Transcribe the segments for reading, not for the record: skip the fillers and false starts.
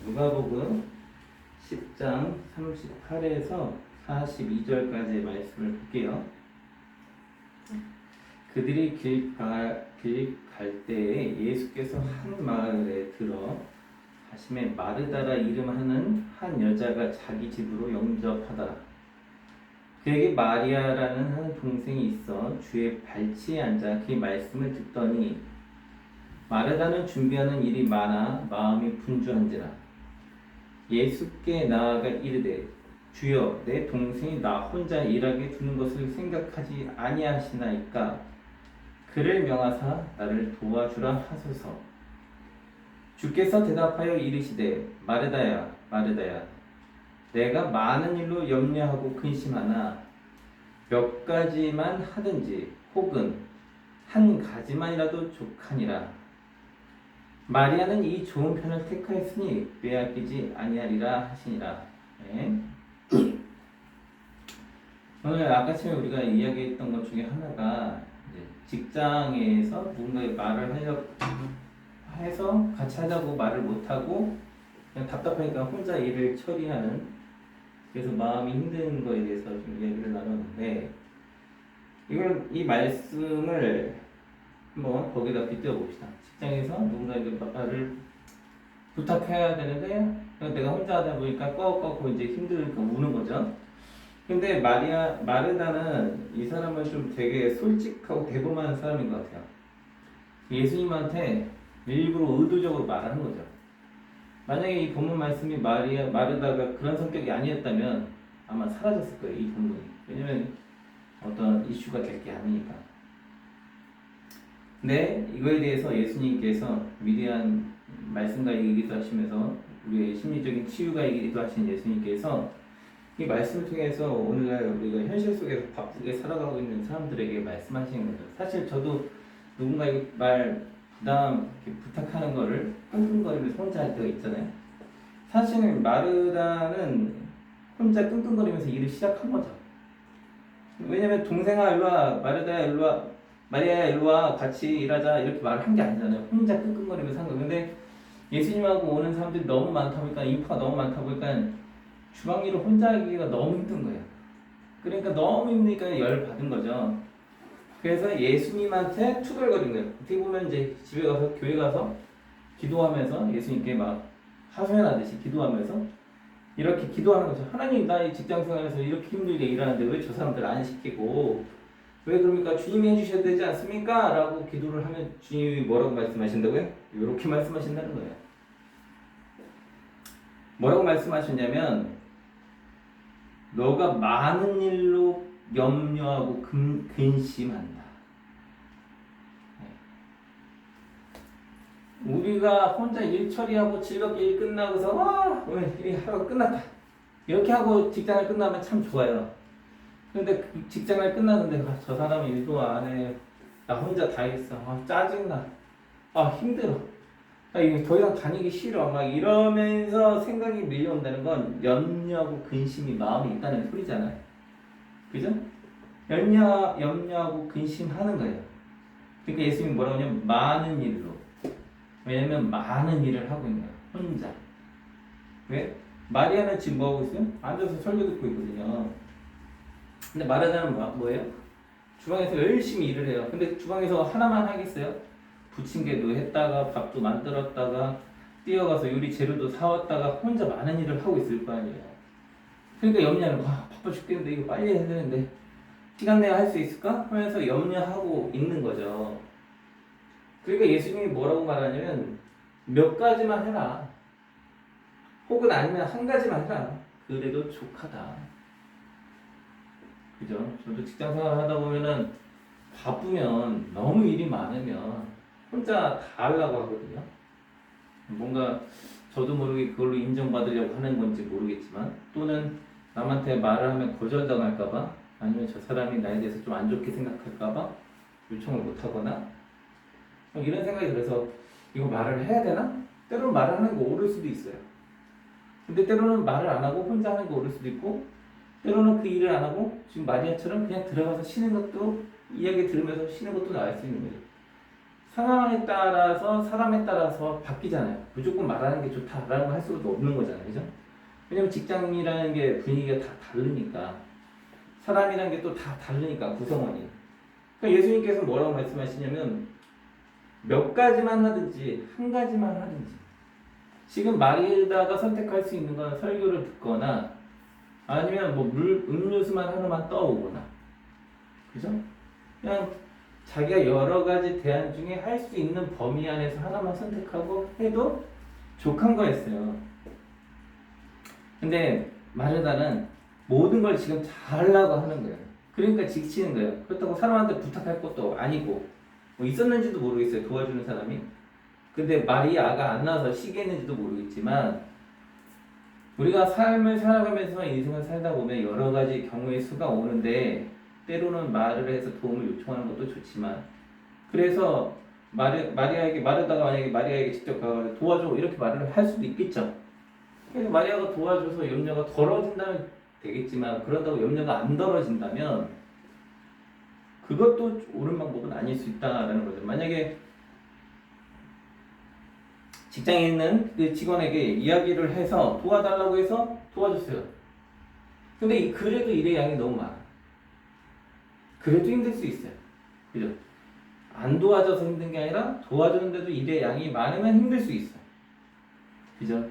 누가복음 10장 38에서 42절까지의 말씀을 볼게요. 그들이 길 갈 때에 예수께서 한 마을에 들어 가심에 마르다라 이름하는 한 여자가 자기 집으로 영접하더라. 그에게 마리아라는 한 동생이 있어 주의 발치에 앉아 그의 말씀을 듣더니 마르다는 준비하는 일이 많아 마음이 분주한지라. 예수께 나아가 이르되 주여, 내 동생이 나 혼자 일하게 두는 것을 생각하지 아니하시나이까 그를 명하사 나를 도와주라 하소서. 주께서 대답하여 이르시되 마르다야 마르다야, 내가 많은 일로 염려하고 근심하나 몇 가지만 하든지 혹은 한 가지만이라도 족하니라. 마리아는 이 좋은 편을 택하였으니 빼앗기지 아니하리라 하시니라. 네. 오늘 아까처럼 우리가 이야기했던 것 중에 하나가 직장에서 누군가의 말을 하려고 해서 같이 하자고 말을 못하고 그냥 답답하니까 혼자 일을 처리하는, 그래서 마음이 힘든 거에 대해서 좀 이야기를 나눴는데, 이 말씀을 한번 거기다 빗대어 봅시다. 직장에서 누군가에게 말을 부탁해야 되는데 내가 혼자 하다 보니까 꺼 이제 힘들으니까 우는 거죠. 근데 마르다는 이 사람은 좀 되게 솔직하고 대범한 사람인 것 같아요. 예수님한테 일부러 의도적으로 말하는 거죠. 만약에 이 본문 말씀이 마르다가 그런 성격이 아니었다면 아마 사라졌을 거예요, 이 본문이. 왜냐면 어떤 이슈가 될 게 아니니까. 근데 이거에 대해서 예수님께서 위대한 말씀가이기도 하시면서 우리의 심리적인 치유가이기도 하신 예수님께서 이 말씀을 통해서 오늘날 우리가 현실 속에서 바쁘게 살아가고 있는 사람들에게 말씀하시는 거죠. 사실 저도 누군가에게 부담 부탁하는 거를 끙끙거리면서 혼자 할 때가 있잖아요. 사실은 마르다는 혼자 끙끙거리면서 일을 시작한 거죠. 왜냐면 동생아 일로와, 마르다야 일로와, 마리아야 일로와, 같이 일하자 이렇게 말을 한 게 아니잖아요. 혼자 끙끙거리면서 한 거. 근데 예수님하고 오는 사람들이 너무 많다 보니까, 인파가 너무 많다 보니까 주방 일을 혼자 하기가 너무 힘든 거예요. 그러니까 너무 힘드니까 열 받은 거죠. 그래서 예수님한테 투덜거린 거예요. 어떻게 보면 이제 집에 가서, 교회 가서 기도하면서 예수님께 막 하소연하듯이 기도하면서 이렇게 기도하는 거죠. 하나님, 나 이 직장 생활에서 이렇게 힘들게 일하는데 왜 저 사람들 안 시키고, 왜 그럽니까? 주님이 해주셔야 되지 않습니까? 라고 기도를 하면 주님이 뭐라고 말씀하신다고요? 이렇게 말씀하신다는 거예요. 뭐라고 말씀하셨냐면, 너가 많은 일로 염려하고 근심한다. 우리가 혼자 일 처리하고 즐겁게 일 끝나고서 오늘 일이 하루가 끝났다 이렇게 하고 직장을 끝나면 참 좋아요. 근데 그 직장을 끝났는데 저 사람이 일도 안 해, 나 혼자 다 했어, 짜증나, 힘들어, 이거 더 이상 다니기 싫어, 막 이러면서 생각이 밀려온다는 건 염려하고 근심이 마음에 있다는 소리잖아요. 그죠? 염려하고 근심하는 거예요. 그러니까 예수님이 뭐라고 하냐면 많은 일로. 왜냐면 많은 일을 하고 있는 거예요, 혼자. 왜? 마리아는 지금 뭐 하고 있어요? 앉아서 설교 듣고 있거든요. 근데 마르다는 뭐예요? 주방에서 열심히 일을 해요. 근데 주방에서 하나만 하겠어요? 부침개도 했다가 밥도 만들었다가 뛰어가서 요리 재료도 사왔다가 혼자 많은 일을 하고 있을 거 아니에요. 그러니까 염려하는 거, 바빠 죽겠는데 이거 빨리 해야 되는데 시간 내야 할 수 있을까? 하면서 염려하고 있는 거죠. 그러니까 예수님이 뭐라고 말하냐면 몇 가지만 해라, 혹은 아니면 한 가지만 해라, 그래도 족하다. 그죠? 저도 직장 생활 하다 보면은 바쁘면, 너무 일이 많으면 혼자 다 하려고 하거든요. 뭔가 저도 모르게 그걸로 인정받으려고 하는 건지 모르겠지만, 또는 남한테 말을 하면 거절당할까봐, 아니면 저 사람이 나에 대해서 좀 안 좋게 생각할까봐 요청을 못하거나 이런 생각이 들어서 이거 말을 해야 되나? 때로는 말을 하는 거 옳을 수도 있어요. 근데 때로는 말을 안 하고 혼자 하는 거 옳을 수도 있고, 때로는 그 일을 안 하고 지금 마리아처럼 그냥 들어가서 쉬는 것도, 이야기 들으면서 쉬는 것도 나을 수 있는 거예요. 상황에 따라서 사람에 따라서 바뀌잖아요. 무조건 말하는 게 좋다라는 걸 할 수도 없는 거잖아요. 그죠? 왜냐면 직장이라는 게 분위기가 다 다르니까 사람이라는 게 또 다 다르니까 구성원이. 그러니까 예수님께서 뭐라고 말씀하시냐면 몇 가지만 하든지 한 가지만 하든지 지금 말에다가 선택할 수 있는 건 설교를 듣거나 아니면 뭐 음료수만 하나만 떠오거나 그죠? 그냥 자기가 여러 가지 대안 중에 할 수 있는 범위 안에서 하나만 선택하고 해도 족한 거였어요. 근데 마르다는 모든 걸 지금 잘하려고 하는 거예요. 그러니까 지치는 거예요. 그렇다고 사람한테 부탁할 것도 아니고 뭐 있었는지도 모르겠어요. 도와주는 사람이. 근데 마리아가 안 나와서 시기했는지도 모르겠지만 우리가 삶을 살아가면서 인생을 살다 보면 여러 가지 경우의 수가 오는데 때로는 말을 해서 도움을 요청하는 것도 좋지만 그래서 마리아에게 마르다가 만약에 마리아에게 직접 가서 도와줘 이렇게 말을 할 수도 있겠죠. 그래서 마리아가 도와줘서 염려가 덜어진다면 되겠지만 그런다고 염려가 안 덜어진다면 그것도 옳은 방법은 아닐 수 있다라는 거죠. 만약에 직장에 있는 그 직원에게 이야기를 해서 도와달라고 해서 도와줬어요. 근데 그래도 일의 양이 너무 많아. 그래도 힘들 수 있어요. 그죠? 안 도와줘서 힘든 게 아니라 도와주는데도 일의 양이 많으면 힘들 수 있어. 그죠?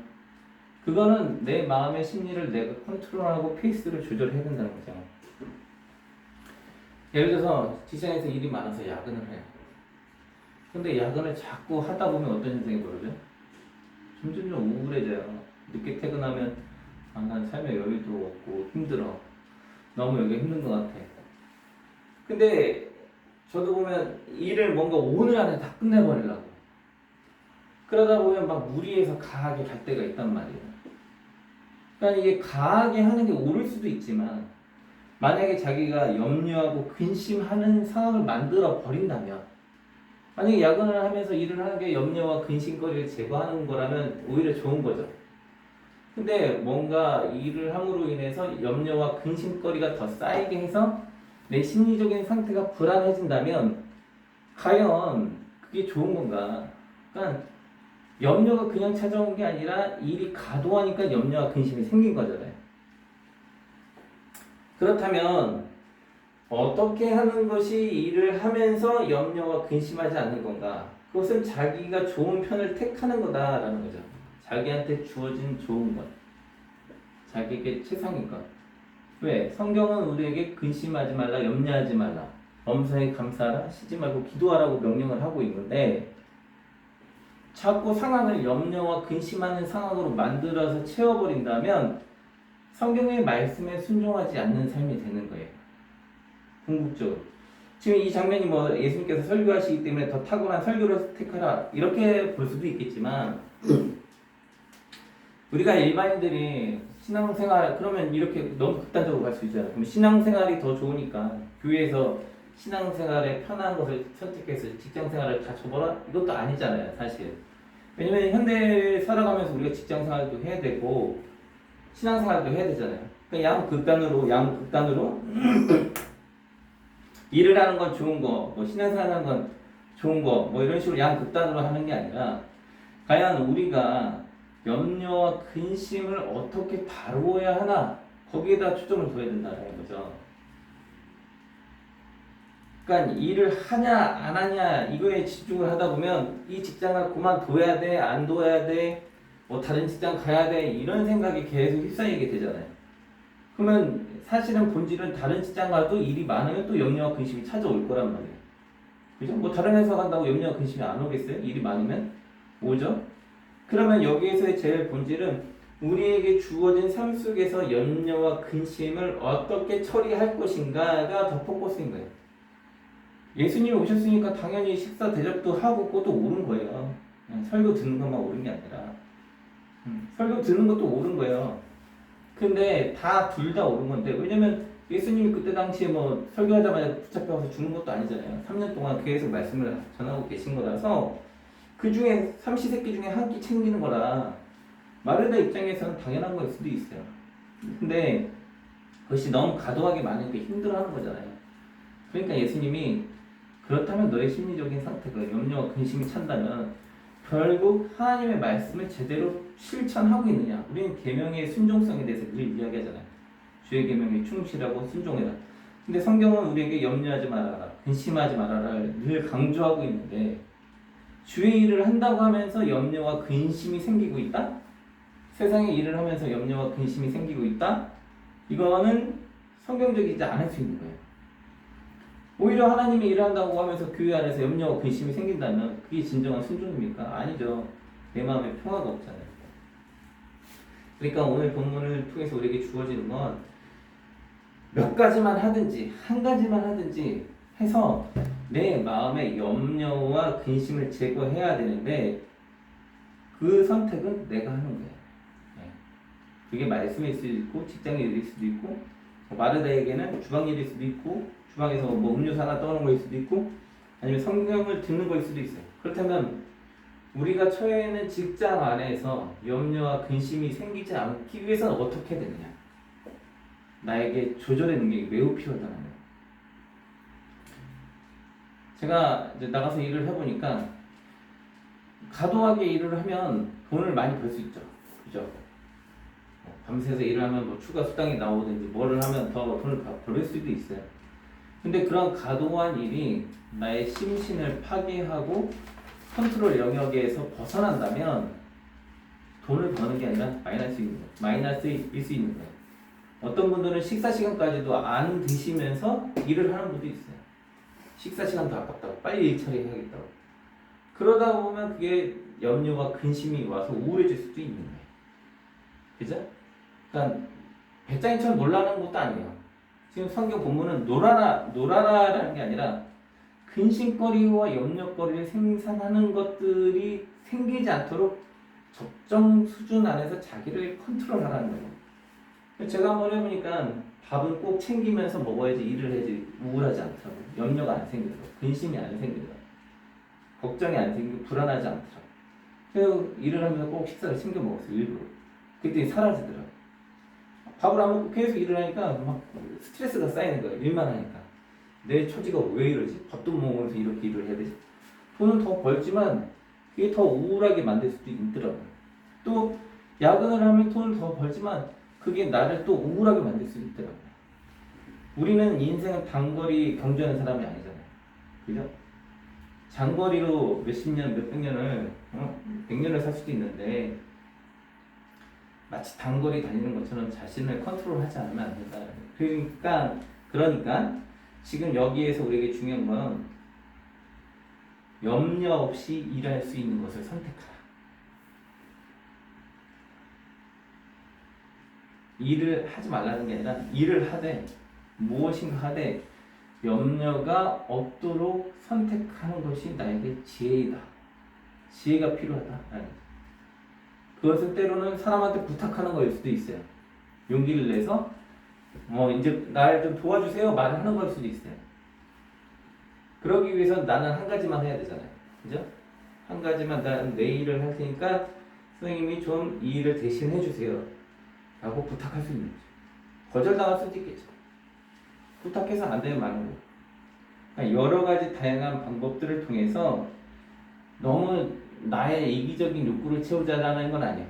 그거는 내 마음의 심리를 내가 컨트롤하고 페이스를 조절해야 된다는 거죠. 예를 들어서 직장에서 일이 많아서 야근을 해요. 근데 야근을 자꾸 하다 보면 어떤 현상이 벌어져요? 점점 우울해져요. 늦게 퇴근하면 난 삶의 여유도 없고 힘들어. 너무 여기 힘든 것 같아. 근데 저도 보면 일을 뭔가 오늘 안에 다 끝내버리려고 그러다 보면 막 무리해서 가하게 갈 때가 있단 말이에요. 그러니까 이게 가하게 하는 게 옳을 수도 있지만 만약에 자기가 염려하고 근심하는 상황을 만들어 버린다면 만약에 야근을 하면서 일을 하는 게 염려와 근심거리를 제거하는 거라면 오히려 좋은 거죠. 근데 뭔가 일을 함으로 인해서 염려와 근심거리가 더 쌓이게 해서 내 심리적인 상태가 불안해진다면 과연 그게 좋은 건가? 그러니까 염려가 그냥 찾아온 게 아니라 일이 과도하니까 염려와 근심이 생긴 거잖아요. 그렇다면 어떻게 하는 것이 일을 하면서 염려와 근심하지 않는 건가? 그것은 자기가 좋은 편을 택하는 거다라는 거죠. 자기한테 주어진 좋은 것, 자기에게 최상인 것. 왜? 성경은 우리에게 근심하지 말라, 염려하지 말라, 엄사에 감사하라, 쉬지 말고 기도하라고 명령을 하고 있는데 자꾸 상황을 염려와 근심하는 상황으로 만들어서 채워버린다면 성경의 말씀에 순종하지 않는 삶이 되는 거예요. 궁극적으로. 지금 이 장면이 뭐 예수님께서 설교하시기 때문에 더 탁월한 설교를 택하라 이렇게 볼 수도 있겠지만 우리가 일반인들이 신앙생활 그러면 이렇게 너무 극단적으로 갈 수 있잖아요. 그럼 신앙생활이 더 좋으니까 교회에서 신앙생활에 편한 것을 선택해서 직장생활을 다 줘버라 이것도 아니잖아요, 사실. 왜냐면 현대에 살아가면서 우리가 직장생활도 해야 되고 신앙생활도 해야 되잖아요. 그러니까 양극단으로 일을 하는 건 좋은 거, 뭐 신앙생활 하는 건 좋은 거, 뭐 이런 식으로 양극단으로 하는 게 아니라 과연 우리가 염려와 근심을 어떻게 다루어야 하나 거기에다 초점을 둬야 된다는 거죠. 그러니까 일을 하냐 안 하냐 이거에 집중을 하다 보면 이 직장을 그만둬야 돼, 안 둬야 돼, 뭐 다른 직장 가야 돼 이런 생각이 계속 휩싸이게 되잖아요. 그러면 사실은 본질은 다른 직장 가도 일이 많으면 또 염려와 근심이 찾아올 거란 말이에요. 그죠? 뭐 다른 회사 간다고 염려와 근심이 안 오겠어요? 일이 많으면 오죠? 그러면 여기에서의 제일 본질은 우리에게 주어진 삶 속에서 염려와 근심을 어떻게 처리할 것인가가 더 포커스인 거예요. 예수님이 오셨으니까 당연히 식사 대접도 하고 그것도 옳은 거예요. 설교 듣는 것만 옳은 게 아니라 설교 듣는 것도 옳은 거예요. 근데 둘 다 옳은 건데 왜냐면 예수님이 그때 당시에 뭐 설교하자마자 붙잡혀서 죽는 것도 아니잖아요. 3년 동안 계속 말씀을 전하고 계신 거라서 그 중에 삼시세끼 중에 한 끼 챙기는 거라 마르다 입장에서는 당연한 거일 수도 있어요. 근데 그것이 너무 과도하게 많으니까 힘들어하는 거잖아요. 그러니까 예수님이 그렇다면 너의 심리적인 상태가 염려와 근심이 찬다면 결국 하나님의 말씀을 제대로 실천하고 있느냐. 우리는 계명의 순종성에 대해서 늘 이야기하잖아요. 주의 계명에 충실하고 순종해라. 근데 성경은 우리에게 염려하지 말아라, 근심하지 말아라를 늘 강조하고 있는데 주의 일을 한다고 하면서 염려와 근심이 생기고 있다? 세상의 일을 하면서 염려와 근심이 생기고 있다? 이거는 성경적이지 않을 수 있는 거예요. 오히려 하나님이 일을 한다고 하면서 교회 안에서 염려와 근심이 생긴다면 그게 진정한 순종입니까? 아니죠. 내 마음에 평화가 없잖아요. 그러니까 오늘 본문을 통해서 우리에게 주어지는 건 몇 가지만 하든지 한 가지만 하든지 해서 내 마음의 염려와 근심을 제거해야 되는데 그 선택은 내가 하는 거예요. 그게 말씀일 수도 있고 직장 일일 수도 있고 마르다에게는 주방 일일 수도 있고 주방에서 뭐 음료수 하나 떠오는 거일 수도 있고 아니면 성경을 듣는 거일 수도 있어요. 그렇다면 우리가 처해 있는 직장 안에서 염려와 근심이 생기지 않기 위해서는 어떻게 되느냐? 나에게 조절의 능력이 매우 필요하다는 거예요. 제가 이제 나가서 일을 해보니까 과도하게 일을 하면 돈을 많이 벌 수 있죠. 그죠? 밤새서 일을 하면 뭐 추가 수당이 나오든지 뭐를 하면 더 돈을 벌 수도 있어요. 근데 그런 과도한 일이 나의 심신을 파괴하고 컨트롤 영역에서 벗어난다면 돈을 버는 게 아니라 마이너스일 수 있는 거예요. 어떤 분들은 식사 시간까지도 안 드시면서 일을 하는 분도 있어요. 식사 시간도 아깝다고 빨리 일 처리해야겠다고. 그러다 보면 그게 염려와 근심이 와서 우울해질 수도 있는 거예요. 그죠? 그러니까 배짱이처럼 놀라는 것도 아니에요. 지금 성경 본문은 놀아라라는 게 아니라 근심거리와 염려거리를 생산하는 것들이 생기지 않도록 적정 수준 안에서 자기를 컨트롤하라는 거예요. 제가 한번 해보니까 밥은 꼭 챙기면서 먹어야지 일을 해야지 우울하지 않더라고요. 염려가 안 생기더라고요. 근심이 안 생기더라고요. 걱정이 안 생기고 불안하지 않더라고요. 그래서 일을 하면서 꼭 식사를 챙겨 먹었어요. 일부러. 그랬더니 사라지더라고요. 밥을 안 먹고 계속 일을 하니까 막 스트레스가 쌓이는 거예요. 일만 하니까. 내 처지가 왜 이러지? 밥도 못 먹으면서 이렇게 일을 해야 되지? 돈은 더 벌지만 그게 더 우울하게 만들 수도 있더라고요. 또 야근을 하면 돈을 더 벌지만 그게 나를 또 우울하게 만들 수 있더라고요. 우리는 인생은 단거리 경주하는 사람이 아니잖아요. 그죠? 장거리로 몇십 년, 몇백 년을, 100년을 살 수도 있는데 마치 단거리 달리는 것처럼 자신을 컨트롤하지 않으면 안 된다. 그러니까 지금 여기에서 우리에게 중요한 건 염려 없이 일할 수 있는 것을 선택하라. 일을 하지 말라는 게 아니라 일을 하되 무엇인가 하되 염려가 없도록 선택하는 것이 나에게 지혜이다. 지혜가 필요하다. 그것은 때로는 사람한테 부탁하는 거일 수도 있어요. 용기를 내서 이제 날 좀 도와주세요 말을 하는 거일 수도 있어요. 그러기 위해서 나는 한 가지만 해야 되잖아요. 그죠? 한 가지만 난 내 일을 할 테니까 선생님이 좀 이 일을 대신 해주세요 라고 부탁할 수 있는 거죠. 거절당할 수도 있겠죠. 부탁해서 안 되면 말하는 거예요. 그러니까 여러 가지 다양한 방법들을 통해서 너무 나의 이기적인 욕구를 채우자라는 건 아니에요.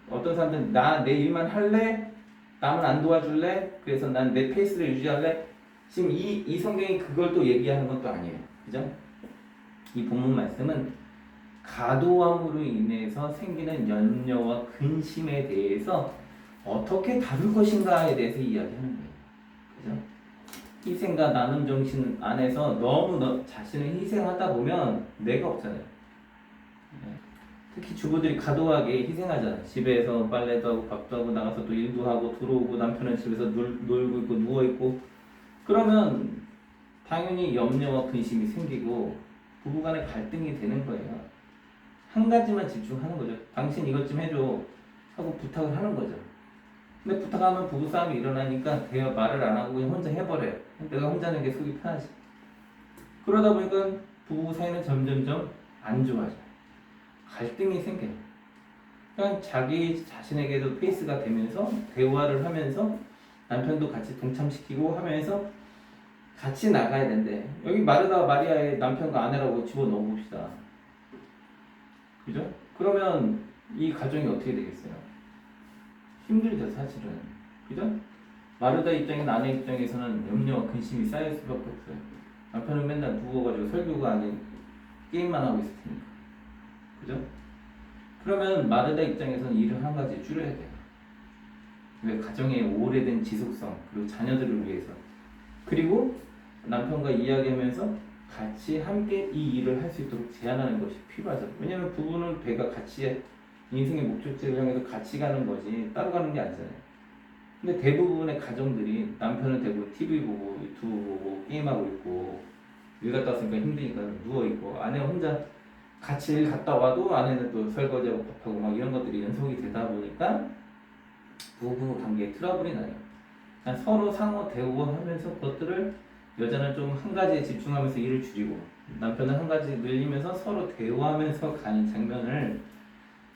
어떤 사람들은 내 일만 할래? 남은 안 도와줄래? 그래서 난 내 페이스를 유지할래? 지금 이 성경이 그걸 또 얘기하는 것도 아니에요. 그죠? 이 본문 말씀은 과도함으로 인해서 생기는 염려와 근심에 대해서 어떻게 다룰 것인가에 대해서 이야기하는 거예요. 그죠? 희생과 나눔 정신 안에서 너무 자신을 희생하다 보면 내가 없잖아요. 특히 주부들이 과도하게 희생하잖아요. 집에서 빨래도 하고 밥도 하고 나가서 또 일도 하고 들어오고 남편은 집에서 놀고 있고 누워있고 그러면 당연히 염려와 근심이 생기고 부부간에 갈등이 되는 거예요. 한 가지만 집중하는 거죠. 당신 이것 좀 해줘 하고 부탁을 하는 거죠. 근데 부탁하면 부부싸움이 일어나니까 대화 말을 안 하고 그냥 혼자 해버려요. 내가 혼자 하는 게 속이 편하지. 그러다 보니까 부부 사이는 점점점 안 좋아져요. 갈등이 생겨요. 그냥 자기 자신에게도 페이스가 되면서 대화를 하면서 남편도 같이 동참시키고 하면서 같이 나가야 된대. 여기 마르다 마리아의 남편과 아내라고 집어넣어 봅시다. 그죠? 그러면 이 가정이 어떻게 되겠어요? 힘들죠, 사실은. 그죠? 마르다 입장이나 아내 입장에서는 염려와 근심이 쌓일 수밖에 없어요. 남편은 맨날 누워가지고 설교가 아닌 게임만 하고 있을 테니까. 그죠? 그러면 마르다 입장에서는 일을 한 가지 줄여야 돼요. 왜? 가정의 오래된 지속성, 그리고 자녀들을 위해서. 그리고 남편과 이야기하면서 같이 함께 이 일을 할 수 있도록 제안하는 것이 필요하죠. 왜냐면 부부는 배가 같이 인생의 목적지를 향해서 같이 가는 거지 따로 가는 게 아니잖아요. 근데 대부분의 가정들이 남편은 대부분 TV 보고 유튜브 보고 게임하고 있고 일 갔다 왔으니까 힘드니까 누워있고 아내가 혼자 같이 일 갔다 와도 아내는 또 설거지하고 밥하고 막 이런 것들이 연속이 되다 보니까 부부 관계에 트러블이 나요. 그냥 서로 상호 대우하면서 그것들을 여자는 좀 한 가지에 집중하면서 일을 줄이고 남편은 한 가지 늘리면서 서로 대우하면서 가는 장면을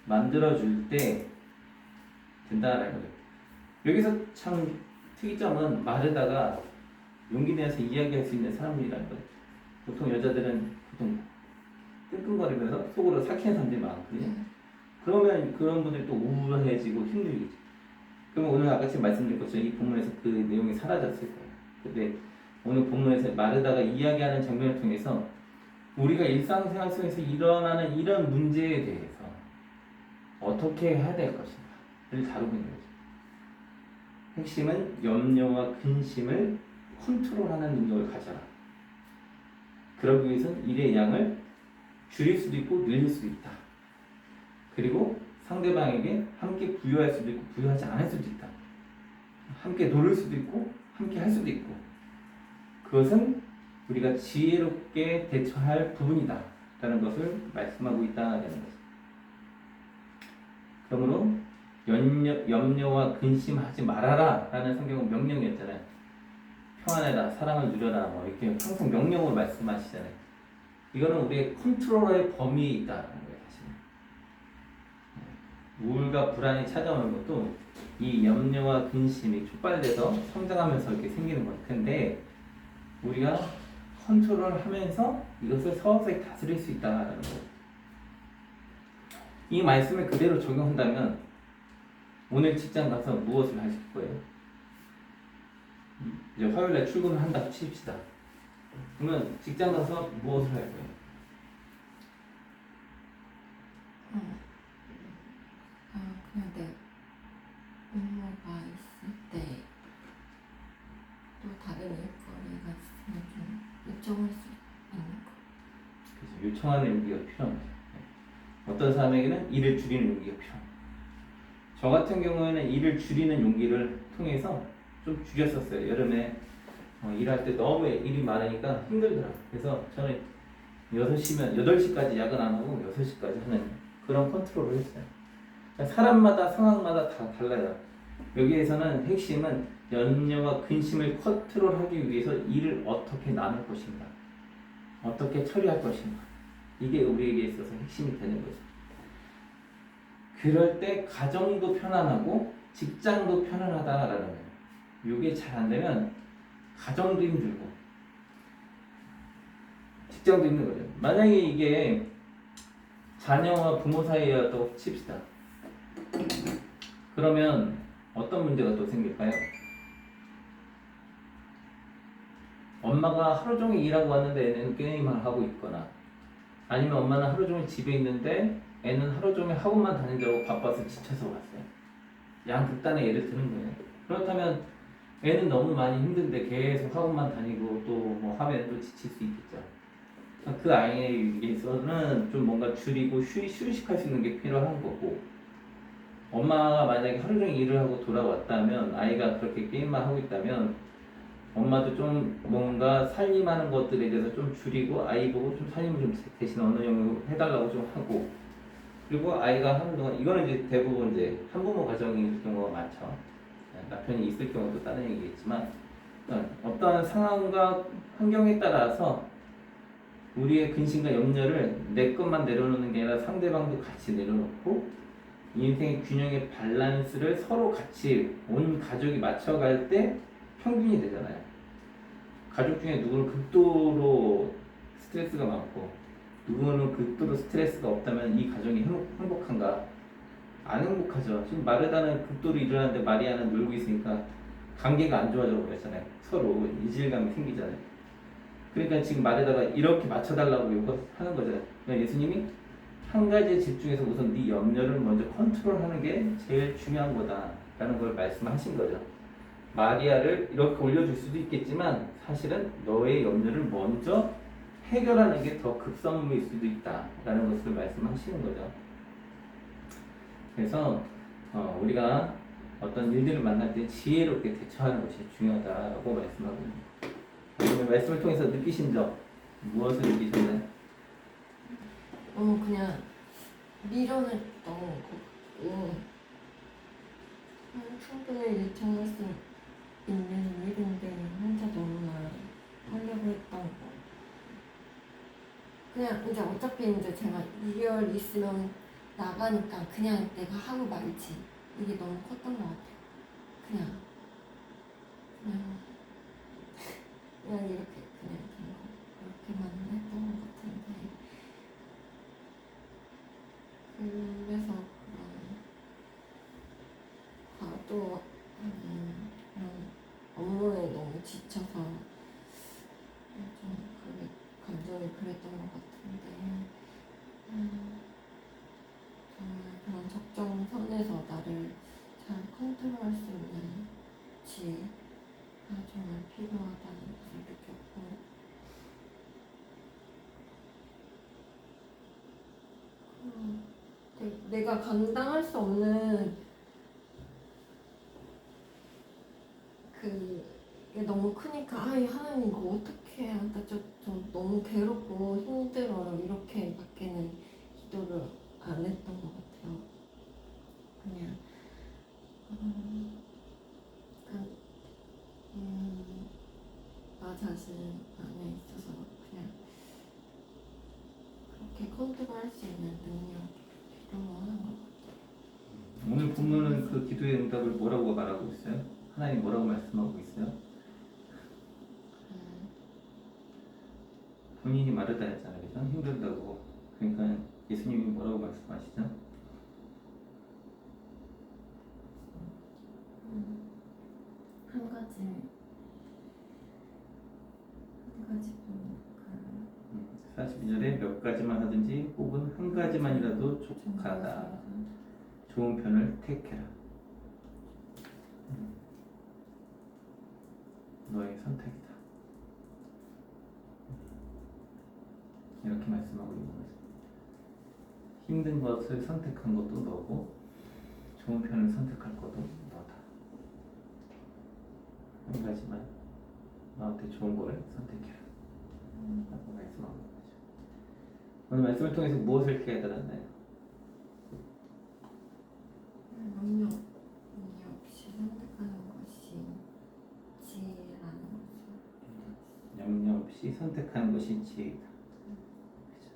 만들어줄 때 된다라는 거죠. 여기서 참 특이점은 마르다가 용기 내서 이야기할 수 있는 사람이라는 거예요. 보통 여자들은 보통 끙끙거리면서 속으로 삭히는 사람들이 많거든요. 그러면 그런 분들이 또 우울해지고 힘들겠죠. 그러면 오늘 아까 지금 말씀드린 것처럼 이 본문에서 그 내용이 사라졌을 거예요. 근데 오늘 본문에서 마르다가 이야기하는 장면을 통해서 우리가 일상생활 속에서 일어나는 이런 문제에 대해서 어떻게 해야 될 것인가를 다루고 있는 거죠. 핵심은 염려와 근심을 컨트롤하는 능력을 가져라. 그러기 위해서는 일의 양을 줄일 수도 있고 늘릴 수도 있다. 그리고 상대방에게 함께 부여할 수도 있고 부여하지 않을 수도 있다. 함께 노릴 수도 있고 함께 할 수도 있고 그것은 우리가 지혜롭게 대처할 부분이다 라는 것을 말씀하고 있다는 거죠. 그러므로 염려와 근심하지 말아라 라는 성경은 명령이었잖아요. 평안해라, 사랑을 누려라 뭐 이렇게 항상 명령으로 말씀하시잖아요. 이거는 우리의 컨트롤의 범위에 있다는 거예요. 사실은 우울과 불안이 찾아오는 것도 이 염려와 근심이 촉발돼서 성장하면서 이렇게 생기는 거예요. 근데 우리가 컨트롤하면서 이것을 서서히 다스릴 수 있다는 거예요. 이 말씀을 그대로 적용한다면 오늘 직장 가서 무엇을 하실 거예요? 이제 화요일날 출근을 한다고 칩시다. 그러면 직장 가서 무엇을 할 거예요? 그냥 내 업무가 있을 때 또 다른 일거리가 있으면 좀 요청할 수 있는 거. 그래서 요청하는 용기가 필요합니다. 어떤 사람에게는 일을 줄이는 용기가 필요합니다. 저 같은 경우에는 일을 줄이는 용기를 통해서 좀 줄였었어요. 여름에 일할 때 너무 일이 많으니까 힘들더라고요. 그래서 저는 6시면 8시까지 야근 안 하고 6시까지 하는 그런 컨트롤을 했어요. 사람마다 상황마다 다 달라요. 여기에서는 핵심은 염려와 근심을 컨트롤하기 위해서 일을 어떻게 나눌 것인가, 어떻게 처리할 것인가, 이게 우리에게 있어서 핵심이 되는 거죠. 그럴 때 가정도 편안하고 직장도 편안하다라는 거예요. 이게 잘 안 되면 가정도 힘들고 직장도 힘든 거죠. 만약에 이게 자녀와 부모 사이였다고 칩시다. 그러면 어떤 문제가 또 생길까요? 엄마가 하루 종일 일하고 왔는데 애는 게임을 하고 있거나 아니면 엄마는 하루 종일 집에 있는데 애는 하루 종일 학원만 다닌다고 바빠서 지쳐서 왔어요. 양극단의 예를 드는 거예요. 그렇다면 애는 너무 많이 힘든데 계속 학원만 다니고 또 뭐 하면 또 지칠 수 있겠죠. 그 아이에게서는 좀 뭔가 줄이고 휴식할 수 있는 게 필요한 거고, 엄마가 만약에 하루 종일 일을 하고 돌아왔다면 아이가 그렇게 게임만 하고 있다면 엄마도 좀 뭔가 살림하는 것들에 대해서 좀 줄이고 아이 보고 좀 살림을 좀 대신 어느 정도 해달라고 좀 하고, 그리고 아이가 하는 동안 이거는 이제 대부분 이제 한부모 가정일 경우가 많죠. 남편이 있을 경우도 다른 얘기겠지만 어떠한 상황과 환경에 따라서 우리의 근심과 염려를 내 것만 내려놓는 게 아니라 상대방도 같이 내려놓고 인생의 균형의 밸런스를 서로 같이 온 가족이 맞춰갈 때 평균이 되잖아요. 가족 중에 누구는 극도로 스트레스가 많고 누구는 극도로 스트레스가 없다면 이 가정이 행복한가? 안 행복하죠. 지금 마르다는 극도로 일어나는데 마리아는 놀고 있으니까 관계가 안 좋아져 버렸잖아요. 서로 이질감이 생기잖아요. 그러니까 지금 마르다가 이렇게 맞춰달라고 요구하는 거잖아요. 그러니까 예수님이 한 가지에 집중해서 우선 네 염려를 먼저 컨트롤하는 게 제일 중요한 거다라는 걸 말씀하신 거죠. 마리아를 이렇게 올려줄 수도 있겠지만 사실은 너의 염려를 먼저 해결하는 게 더 급선무일 수도 있다라는 것을 말씀하시는 거죠. 그래서 우리가 어떤 일들을 만날 때 지혜롭게 대처하는 것이 중요하다고 말씀하고 있습니다. 오늘 말씀을 통해서 느끼신 점 무엇을 느끼셨나요? 그냥 밀어냈던 거고 충분히 요청할 수 있는 일인데 혼자 너무나 하려고 했던 거. 그냥 이제 어차피 이제 제가 2개월 있으면 나가니까 그냥 내가 하고 말지. 이게 너무 컸던 것 같아요. 그냥 이렇게 그냥 된 거. 그렇게만 했던 것 같은데. 그래서 또 그런 업무에 너무 지쳐서 좀 감정이 그랬던 것 같은데 정말 그런 적정선에서 나를 잘 컨트롤할 수 있는 지혜가 정말 필요하다는 것을 느꼈고 내가 감당할 수 없는 그게 너무 크니까 하나님 이거 어떻게 해야 저 너무 괴롭고 힘들어요 이렇게 밖에는 기도를 안 했던 것 같아요. 그냥 나 자신 안에 있어서 그냥 그렇게 컨트롤할 수 있는 능력이 필요한 것 같아요. 오늘 본문은 그 기도의 응답을 뭐라고 말하고 있어요? 하나님 뭐라고 말씀하고 있어요? 본인이 마르다 했잖아요. 그죠? 힘들다고. 그러니까 예수님이 뭐라고 말씀하시죠? 한 가지 42절에 몇 가지만 하든지 혹은 한 가지만이라도 족하다. 좋은 편을 택해라. 너의 선택이다. 이렇게 말씀하고 있는 거죠. 힘든 것을 선택한 것도 너고 좋은 편을 선택할 것도 너다. 한 가지만 너한테 좋은 걸 선택해라. 라고 말씀하고 있는 거죠. 오늘 말씀을 통해서 무엇을 깨달았나요? 능력 없이 선택하는 것이 지혜라는 것을 염려 없이 선택하는 것이 지혜이다. 그렇죠?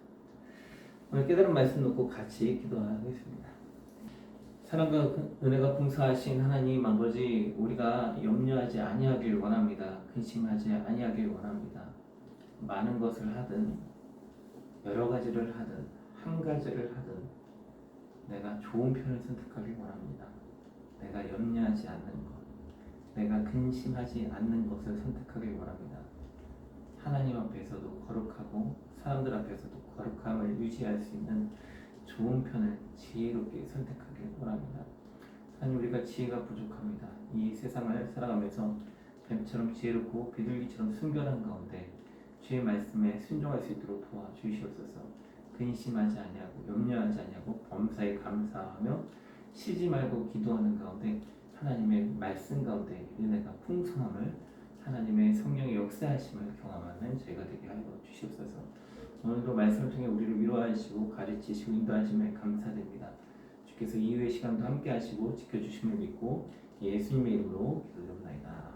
오늘 깨달은 말씀 놓고 같이 기도하겠습니다. 사랑과 은혜가 풍성하신 하나님 아버지, 우리가 염려하지 아니하길 원합니다. 근심하지 아니하길 원합니다. 많은 것을 하든 여러 가지를 하든 한 가지를 하든 내가 좋은 편을 선택하길 원합니다. 내가 염려하지 않는 것, 내가 근심하지 않는 것을 선택하길 원합니다. 하나님 앞에서도 거룩하고 사람들 앞에서도 거룩함을 유지할 수 있는 좋은 편을 지혜롭게 선택하길 원합니다. 하나님, 우리가 지혜가 부족합니다. 이 세상을 살아가면서 뱀처럼 지혜롭고 비둘기처럼 순결한 가운데 주의 말씀에 순종할 수 있도록 도와주시옵소서. 근심하지 아니하고 염려하지 아니하고 범사에 감사하며 쉬지 말고 기도하는 가운데 하나님의 말씀 가운데 은혜가 풍성함을, 하나님의 성령의 역사하심을 경험하는 저희가 되게 하여 주시옵소서. 오늘도 말씀을 통해 우리를 위로하시고 가르치시고 인도하심에 감사드립니다. 주께서 이후의 시간도 함께 하시고 지켜주심을 믿고 예수님의 이름으로 기도드립니다.